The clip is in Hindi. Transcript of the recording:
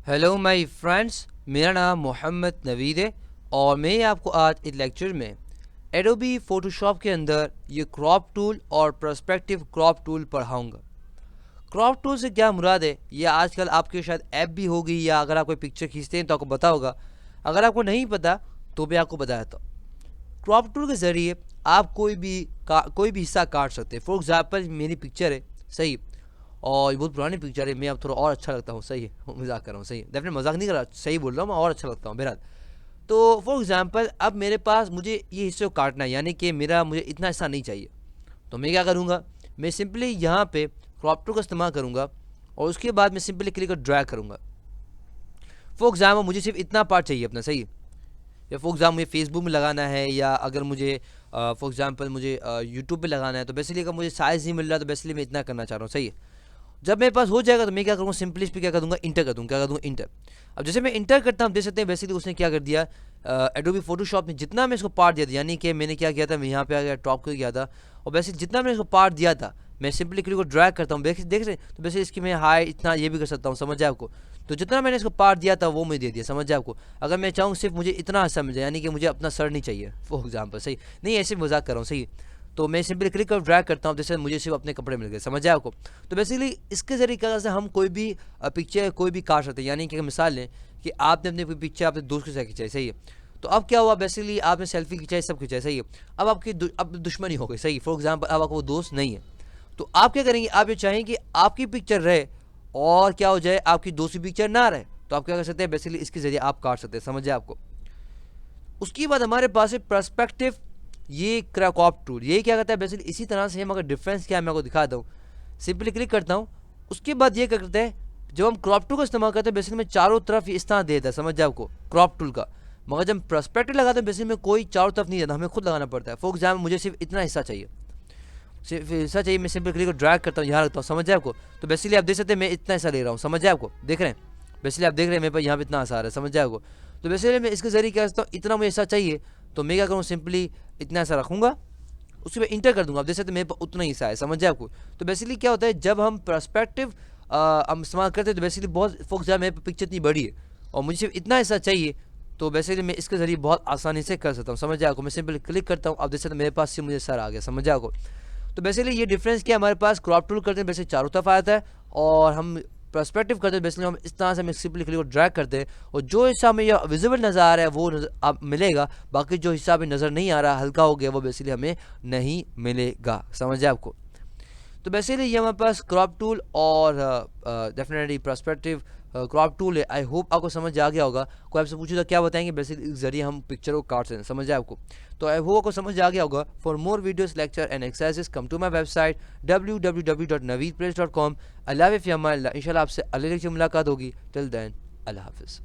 हेलो माय फ्रेंड्स, मेरा नाम मोहम्मद नवीद है और मैं आपको आज इस लेक्चर में एडोबी फ़ोटोशॉप के अंदर ये क्रॉप टूल और पर्सपेक्टिव क्रॉप टूल पढ़ाऊँगा। क्रॉप टूल से क्या मुराद है, ये आजकल आपके शायद ऐप भी होगी या अगर आप कोई पिक्चर खींचते हैं तो आपको पता होगा। अगर आपको नहीं पता तो मैं आपको बताया था। क्रॉप टूल के ज़रिए आप कोई भी हिस्सा काट सकते हैं। फॉर एग्ज़ाम्पल मेरी पिक्चर है, सही, और ये बहुत पुरानी पिक्चर है। मैं अब थोड़ा और अच्छा लगता हूँ, सही है, मजाक कर रहा हूँ, सही है, डेफिनेट मजाक नहीं कर रहा, सही बोल रहा हूँ, मैं और अच्छा लगता हूँ बहरहाल। तो फॉर एग्जांपल अब मेरे पास मुझे ये हिस्से को काटना है, यानी कि मुझे इतना हिस्सा नहीं चाहिए। तो मैं क्या करूँगा, मैं सिंपली यहाँ पे क्रॉप टूल का इस्तेमाल करूँगा और उसके बाद मैं सिंपली क्लिक कर ड्रैग करूँगा। फॉर एग्जाम्पल मुझे सिर्फ इतना पार्ट चाहिए अपना, सही, या फॉर एग्जाम्पल मुझे फेसबुक में लगाना है, या अगर मुझे फॉर एग्जाम्पल मुझे यूट्यूब पे लगाना है, तो बेसिकली अगर मुझे साइज़ नहीं मिल रहा तो बेसिकली मैं इतना करना चाह रहा हूँ, सही है। जब मेरे पास हो जाएगा तो मैं क्या करूँगा, सिंपली इस पर क्या कर दूँगा, इंटर कर दूँगा। क्या कर दूँगा, इंटर। अब जैसे मैं इंटर करता हूँ, देख सकते हैं बेसिकली उसने क्या कर दिया, एडोबी फोटोशॉप ने जितना मैं इसको पार्ट दिया था, यानी कि मैंने क्या किया था, मैं यहाँ पे आ गया, टॉप को गया था, और बेसिकली जितना मैंने इसको पार्ट दिया था मैं सिंपली क्लिक को ड्रैग करता हूँ, देख रहे, तो बेसिकली इसकी मैं हाई इतना ये भी कर सकता हूँ, समझ जाए आपको। तो जितना मैंने इसको पार्ट दिया था वो मैं दे दिया, समझ जाए आपको। अगर मैं चाहूँ सिर्फ मुझे इतना हिस्सा मिल जाए, यानी कि मुझे अपना सर नहीं चाहिए फॉर एग्जाम्पल, सही नहीं, ऐसे मजाक कर रहा हूँ, सही। तो मैं सिंपली क्लिक कर ड्रैग करता हूँ, जैसे मुझे सिर्फ अपने कपड़े मिल गए, समझ जाए आपको। तो बेसिकली इसके जरिए क्या से हम कोई भी पिक्चर कोई भी काट सकते हैं। यानी कि मिसाल लें कि आपने अपनी कोई पिक्चर अपने दोस्त के साथ खिंचाई, सही है, तो अब क्या हुआ, बेसिकली आपने सेल्फी खिंचाई, सब खिंचाई, सही है, अब अब दुश्मनी हो गई, सही। फॉर एग्जाम्पल अब आपको वो दोस्त नहीं है, तो आप क्या करेंगे, आप ये चाहेंगे कि आपकी पिक्चर रहे और क्या हो जाए, आपकी दोस्त की पिक्चर ना रहे, तो आप क्या कर सकते हैं, बेसिकली इसके जरिए आप काट सकते हैं, समझ जाए आपको। उसके बाद हमारे पास है पर्सपेक्टिव ये क्रॉप टूल। ये क्या करता है, बेसिकली इसी तरह से हम, अगर डिफरेंस क्या है मैं आपको दिखाता हूँ। सिंपली क्लिक करता हूँ, उसके बाद ये क्या करते हैं, जब हम क्रॉप टूल का इस्तेमाल करते हैं बेसिकली में चारों तरफ इस तरह देता है, समझ जाए आपको, क्रॉप टूल का। मगर जब पर्सपेक्टिव लगाते हैं बेसिकली में कोई चारों तरफ नहीं देता, हमें खुद लगाना पड़ता है। फॉर एग्जाम्पल मुझे सिर्फ इतना हिस्सा चाहिए, सिर्फ हिस्सा चाहिए, मैं सिंपल क्लिक ड्रैग करता हूँ, यहाँ रखता हूँ, समझ जाए आपको। तो बेसिकली आप देख सकते हैं मैं इतना हिस्सा ले रहा हूँ, समझ जाए आपको, देख रहे हैं, बेसिकली आप देख रहे हैं मेरे पास यहाँ पे इतना आसार है, समझ जाए आपको। तो बेसिकली मैं इसके जरिए क्या करता हूँ, इतना मुझे हिस्सा चाहिए तो मैं क्या करूँ, सिंपली इतना हिस्सा रखूँगा, उसके बाद इंटर कर दूंगा। आप देख सकते हैं मेरे पास उतना ही हिस्सा है, समझ जाए आपको। तो बेसिकली क्या होता है, जब हम पर्सपेक्टिव हम इस्तेमाल करते हैं तो बेसिकली बहुत फोकस मेरे पिक्चर इतनी बड़ी है और मुझे सिर्फ इतना हिस्सा चाहिए, तो बेसिकली मैं इसके जरिए बहुत आसानी से कर सकता हूँ, समझ जाए आपको। मैं सिंपली क्लिक करता हूँ, आप देख सकते हैं मेरे पास से मुझे सर आ गया, समझ जाए आपको। तो बेसिकली ये डिफरेंस क्या, हमारे पास क्रॉप टूल करते हैं बेसिकली चारों तरफ आता है, और हम पर्सपेक्टिव करते हैं बेसिकली हम इस तरह से हम सिंपली क्लिक को ड्रैग करते हैं, और जो हिस्सा हमें यह विजिबल नज़र आ रहा है वो आप मिलेगा, बाकी जो हिस्सा हमें नज़र नहीं आ रहा, हल्का हो गया, वो बेसिकली हमें नहीं मिलेगा, समझ जाए आपको। तो बेसिकली ये हमारे पास क्रॉप टूल और डेफिनेटली पर्सपेक्टिव क्रॉप टूल है। आई होप आपको समझ आ गया होगा। कोई आपसे पूछे तो क्या बताएंगे, बेसिकली इस जरिए हम पिक्चर को काट सकते हैं, समझ आए आपको। तो आई होप आपको समझ आ गया होगा। For more videos, lecture and exercises come to my website www.naveedpress.com। अल्लाह हाफ़िज़, इंशाल्लाह आपसे अगले लेक्चर मुलाकात होगी। टिल देन, अल्लाह हाफ़िज़।